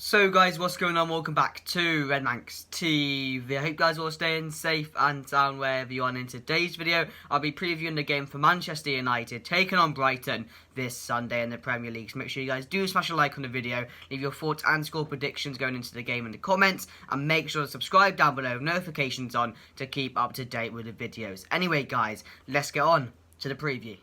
So guys, what's going on? Welcome back to Redmanx TV. I hope you guys are all staying safe and sound wherever you are. In today's video, I'll be previewing the game for Manchester United taking on Brighton this Sunday in the Premier League. So make sure you guys do smash a like on the video, leave your thoughts and score predictions going into the game in the comments, and make sure to subscribe down below with notifications on to keep up to date with the videos. Anyway guys, let's get on to the preview.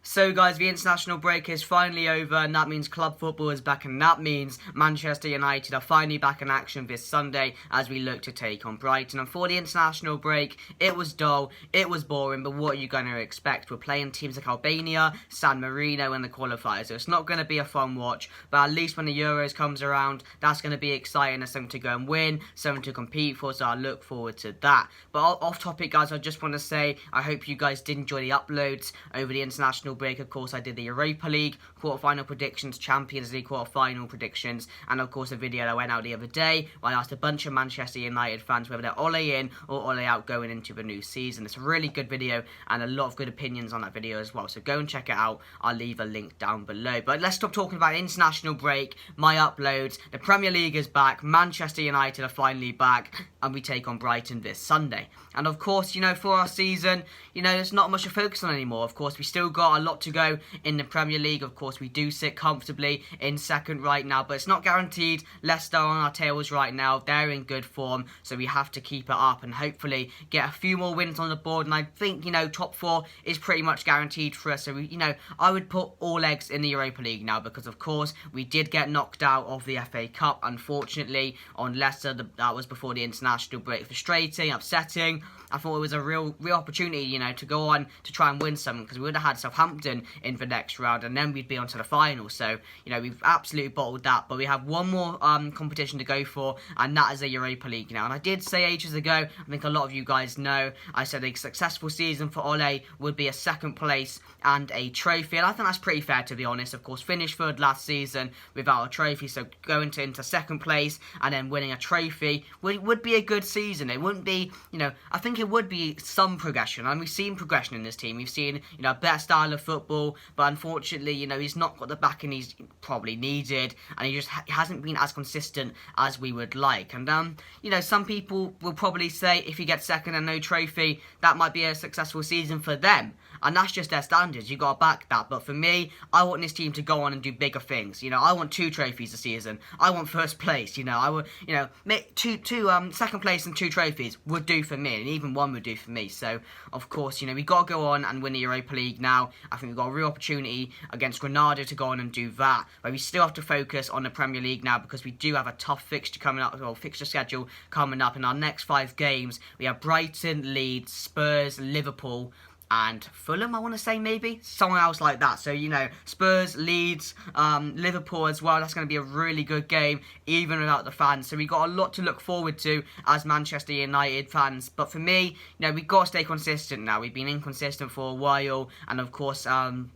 So guys, the international break is finally over, and that means club football is back, and that means Manchester United are finally back in action this Sunday as we look to take on Brighton. And for the international break, it was dull, it was boring, but what are you going to expect? We're playing teams like Albania, San Marino in the qualifiers, so it's not going to be a fun watch, but at least when the Euros comes around, that's going to be exciting. There's something to go and win, something to compete for, so I look forward to that. But off topic guys, I just want to say, I hope you guys did enjoy the uploads over the international break. Of course, I did the Europa League quarter-final predictions, Champions League quarter-final predictions, and of course a video that went out the other day where I asked a bunch of Manchester United fans whether they're Ole in or Ole out going into the new season. It's a really good video and a lot of good opinions on that video as well, so go and check it out. I'll leave a link down below. But let's stop talking about international break, my uploads. The Premier League is back, Manchester United are finally back, and we take on Brighton this Sunday. And of course, you know, for our season, you know, there's not much to focus on anymore. Of course, we still got a lot to go in the Premier League. Of course, we do sit comfortably in second right now, but it's not guaranteed. Leicester are on our tails right now. They're in good form, so we have to keep it up and hopefully get a few more wins on the board. And I think, you know, top four is pretty much guaranteed for us. So, you know, I would put all eggs in the Europa League now because, of course, we did get knocked out of the FA Cup, unfortunately, on Leicester. That was before the international break. Frustrating, upsetting. I thought it was a real opportunity, you know, to go on to try and win something, because we would have had Southampton in the next round and then we'd be on to the final. So, you know, we've absolutely bottled that, but we have one more competition to go for, and that is the Europa League now. And I did say ages ago, I think a lot of you guys know, I said a successful season for Ole would be a second place and a trophy, and I think that's pretty fair, to be honest. Of course, finished third last season without a trophy, so going into second place and then winning a trophy would be a good season. It wouldn't be, you know, I think it would be some progression, and we've seen progression in this team. We've seen, you know, a better style of football, but unfortunately, you know, he's not got the backing he's probably needed, and he just hasn't been as consistent as we would like. And you know, some people will probably say if he gets second and no trophy, that might be a successful season for them, and that's just their standards. You got to back that. But for me, I want this team to go on and do bigger things. You know, I want 2 trophies a season. I want first place. You know, I would, you know, make second place and 2 trophies would do for me, and even 1 would do for me. So of course, you know, we got to go on and win the Europa League now. I think we've got a real opportunity against Granada to go on and do that, but we still have to focus on the Premier League now because we do have a tough fixture coming up, or fixture schedule coming up. In our next 5 games, we have Brighton, Leeds, Spurs, Liverpool, and Fulham, I want to say, maybe someone else like that. So, you know, Spurs, Leeds, Liverpool as well. That's going to be a really good game, even without the fans. So we got a lot to look forward to as Manchester United fans. But for me, you know, we've got to stay consistent now. We've been inconsistent for a while, and of course, and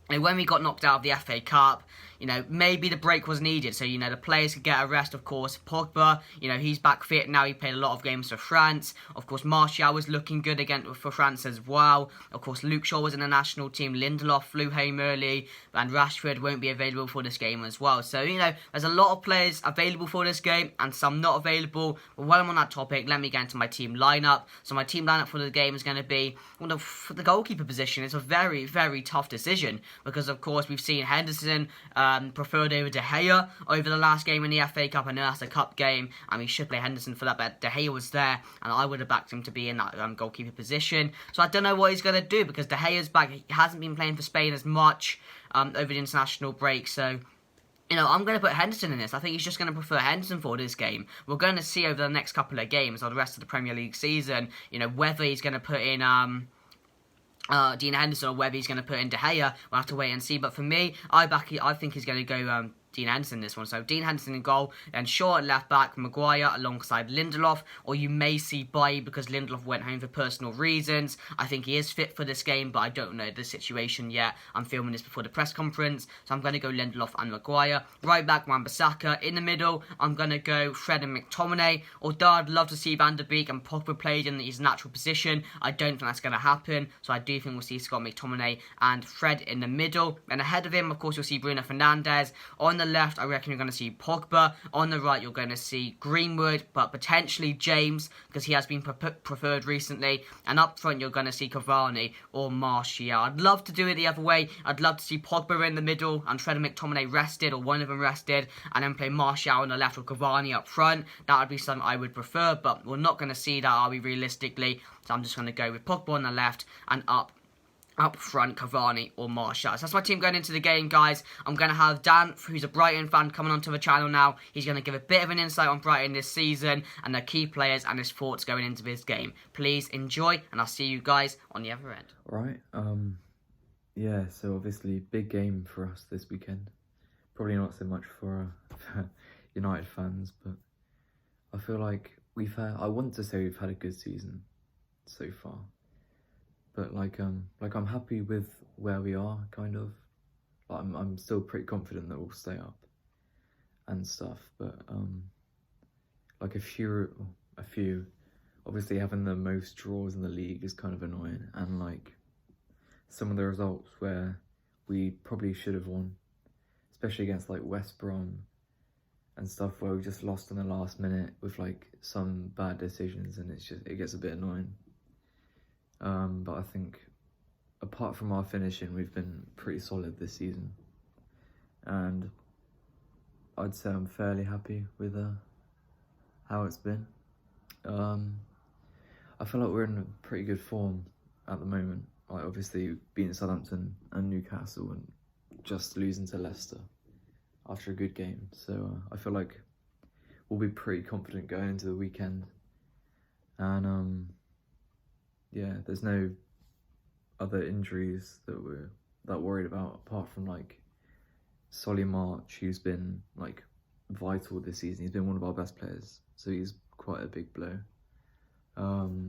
when we got knocked out of the FA Cup, you know, maybe the break was needed, so, you know, the players could get a rest. Of course, Pogba, you know, he's back fit now. He played a lot of games for France. Of course, Martial was looking good again for France as well. Of course, Luke Shaw was in the national team. Lindelof flew home early, and Rashford won't be available for this game as well. So, you know, there's a lot of players available for this game and some not available. But while I'm on that topic, let me get into my team lineup. So my team lineup for the game is going to be, well, for the goalkeeper position, it's a very, very tough decision because, of course, we've seen Henderson preferred over De Gea over the last game in the FA Cup. I know that's a cup game, and we should play Henderson for that, but De Gea was there, and I would have backed him to be in that goalkeeper position. So I don't know what he's going to do because De Gea's back. He hasn't been playing for Spain as much over the international break, so, you know, I'm going to put Henderson in this. I think he's just going to prefer Henderson for this game. We're going to see over the next couple of games or the rest of the Premier League season, you know, whether he's going to put in Dean Henderson or whether he's going to put in De Gea. We'll have to wait and see. But for me, I think he's going to go Dean Henderson in this one. So Dean Henderson in goal, then Shaw at left back, Maguire alongside Lindelof, or you may see Bailly because Lindelof went home for personal reasons. I think he is fit for this game, but I don't know the situation yet. I'm filming this before the press conference, so I'm going to go Lindelof and Maguire. Right back, Wan-Bissaka. In the middle, I'm going to go Fred and McTominay. Although I'd love to see Van der Beek and Pogba played in his natural position, I don't think that's going to happen. So I do think we'll see Scott McTominay and Fred in the middle. And ahead of him, of course, you'll see Bruno Fernandes. On the the left, I reckon you're going to see Pogba. On the right, you're going to see Greenwood, but potentially James, because he has been preferred recently. And up front, you're going to see Cavani or Martial. I'd love to do it the other way. I'd love to see Pogba in the middle and Fred and McTominay rested, or one of them rested, and then play Martial on the left or Cavani up front. That would be something I would prefer, but we're not going to see that, are we, realistically? So I'm just going to go with Pogba on the left and up front, Cavani or Martial. So that's my team going into the game, guys. I'm going to have Dan, who's a Brighton fan, coming onto the channel now. He's going to give a bit of an insight on Brighton this season and their key players and his thoughts going into this game. Please enjoy, and I'll see you guys on the other end. Right, yeah, so obviously big game for us this weekend. Probably not so much for United fans, but I feel like I want to say we've had a good season so far. But like I'm happy with where we are, kind of. I'm still pretty confident that we'll stay up and stuff. But like a few, obviously having the most draws in the league is kind of annoying, and like some of the results where we probably should have won, especially against like West Brom and stuff, where we just lost in the last minute with like some bad decisions, and it gets a bit annoying. But I think apart from our finishing, we've been pretty solid this season, and I'd say I'm fairly happy with how it's been. I feel like we're in a pretty good form at the moment. Like obviously beating Southampton and Newcastle and just losing to Leicester after a good game. So I feel like we'll be pretty confident going into the weekend. And yeah, there's no other injuries that we're that worried about, apart from like Solly March, who's been like vital this season. He's been one of our best players, so he's quite a big blow.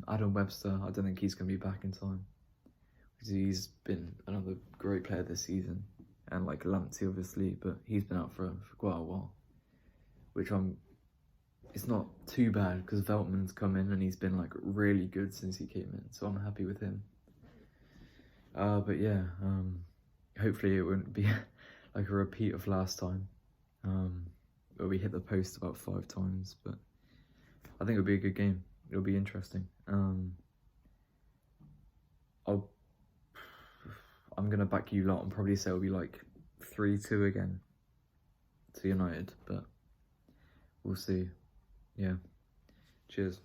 Adam Webster, I don't think he's going to be back in time, because he's been another great player this season. And like Lamptey, obviously, but he's been out for quite a while, which it's not too bad, because Veltman's come in and he's been like really good since he came in, so I'm happy with him. But yeah, hopefully it wouldn't be like a repeat of last time, where we hit the post about 5 times. But I think it'll be a good game. It'll be interesting. I'm gonna back you lot and probably say it'll be like 3-2 again to United, but we'll see. Yeah. Cheers.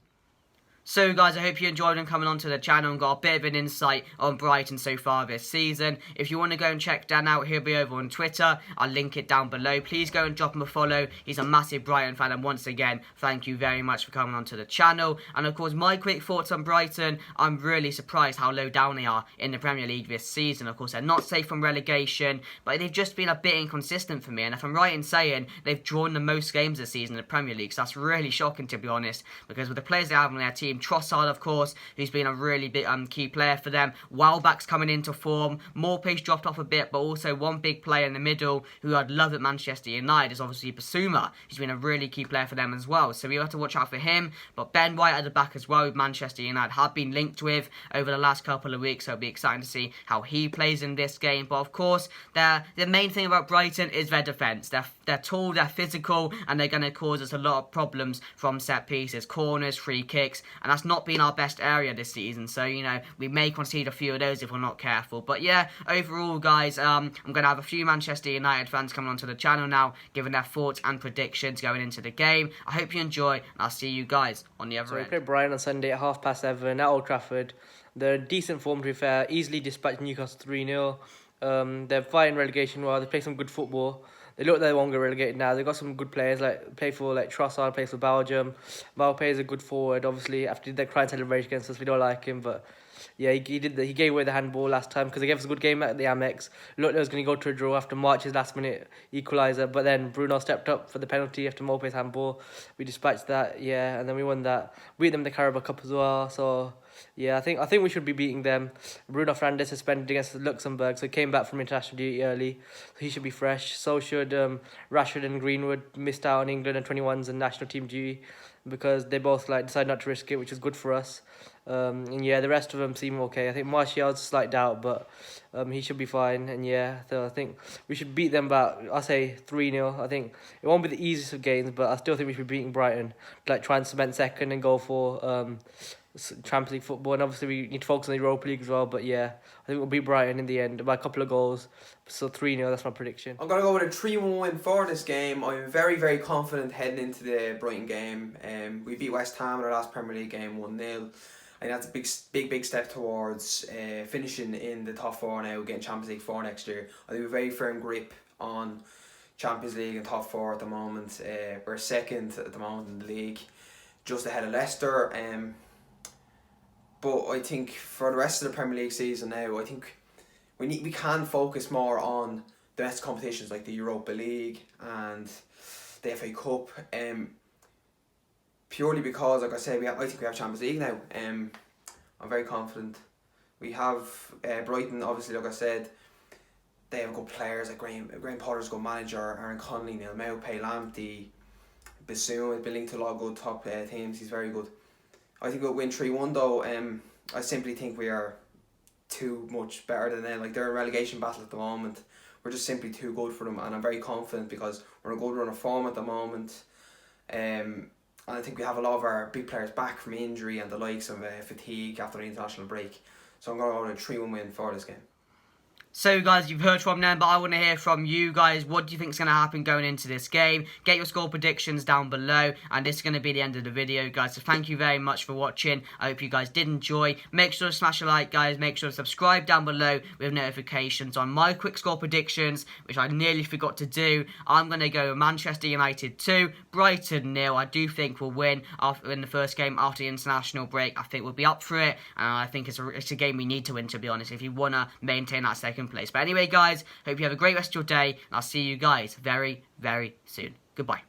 So guys, I hope you enjoyed and coming onto the channel and got a bit of an insight on Brighton so far this season. If you want to go and check Dan out, he'll be over on Twitter. I'll link it down below. Please go and drop him a follow. He's a massive Brighton fan, and once again, thank you very much for coming onto the channel. And of course, my quick thoughts on Brighton. I'm really surprised how low down they are in the Premier League this season. Of course, they're not safe from relegation, but they've just been a bit inconsistent for me. And if I'm right in saying they've drawn the most games this season in the Premier League, so that's really shocking, to be honest, because with the players they have on their team, Trossard, of course, who's been a really big key player for them. Welbeck's coming into form. Morpay's dropped off a bit, but also one big player in the middle who I'd love at Manchester United is obviously Basuma. He's been a really key player for them as well, so we have to watch out for him. But Ben White at the back as well, with Manchester United have been linked with over the last couple of weeks, so it'll be exciting to see how he plays in this game. But of course, the main thing about Brighton is their defence. They're tall, they're physical, and they're going to cause us a lot of problems from set pieces, corners, free kicks, and that's not been our best area this season, so you know, we may concede a few of those if we're not careful. But yeah, overall guys, I'm going to have a few Manchester United fans coming onto the channel now, giving their thoughts and predictions going into the game. I hope you enjoy, and I'll see you guys on the other end. We play Brighton on Sunday at 7:30 at Old Trafford. They're a decent form, to be fair, easily dispatched Newcastle 3-0. They're fighting relegation well, they play some good football. They look like they won't get relegated now. They've got some good players, like play for like Trossard, plays for Belgium. Mbappe is a good forward. Obviously, after he did that crying celebration against us, we don't like him, but yeah, he gave away the handball last time because they gave us a good game at the Amex. Looked like it was going to go to a draw after March's last minute equaliser, but then Bruno stepped up for the penalty after Mbappé's handball. We dispatched that, yeah, and then we won that. Beat them in the Carabao Cup as well, so yeah, I think we should be beating them. Bruno Fernandes suspended against Luxembourg, so he came back from international duty early, so he should be fresh. So should Rashford and Greenwood, missed out on England and 21s and national team duty because they both decided not to risk it, which is good for us. And yeah, the rest of them seem okay. I think Martial's a slight doubt, but He should be fine, and yeah, so I think we should beat them about, I'll say 3-0. I think it won't be the easiest of games, but I still think we should be beating Brighton, like try and cement second and go for Champions League football. And obviously we need to focus on the Europa League as well. But yeah, I think we'll beat Brighton in the end by a couple of goals. So 3-0, that's my prediction. I'm going to go with a 3-1 win for this game. I'm very, very confident heading into the Brighton game. We beat West Ham in our last Premier League game 1-0. I think that's a big step towards finishing in the top 4 now, getting Champions League 4 next year. I think we're very firm grip on Champions League and top 4 at the moment. We're second at the moment in the league, just ahead of Leicester. But I think for the rest of the Premier League season now, I think we can focus more on the next competitions like the Europa League and the FA Cup. Purely because, like I said, I think we have Champions League now. I'm very confident. We have Brighton, obviously, like I said, they have good players like Graham Potter's a good manager, Aaron Connolly, Neil Maupay, Lamptey, Bassoon has been linked to a lot of good top teams. He's very good. I think we'll win 3-1 though. I simply think we are too much better than them. Like, they're in a relegation battle at the moment. We're just simply too good for them, and I'm very confident because we're in a good run of form at the moment. And I think we have a lot of our big players back from injury and the likes of fatigue after the international break. So I'm going to go with a 3-1 win for this game. So guys, you've heard from them, but I want to hear from you guys. What do you think is going to happen going into this game? Get your score predictions down below, and this is going to be the end of the video, guys. So thank you very much for watching. I hope you guys did enjoy. Make sure to smash a like, guys. Make sure to subscribe down below with notifications on my quick score predictions, which I nearly forgot to do. I'm going to go Manchester United 2, Brighton 0. I do think we'll win in the first game after the international break. I think we'll be up for it, and I think it's a game we need to win, to be honest, if you want to maintain that second place. But anyway, guys, hope you have a great rest of your day, and I'll see you guys very, very soon. Goodbye.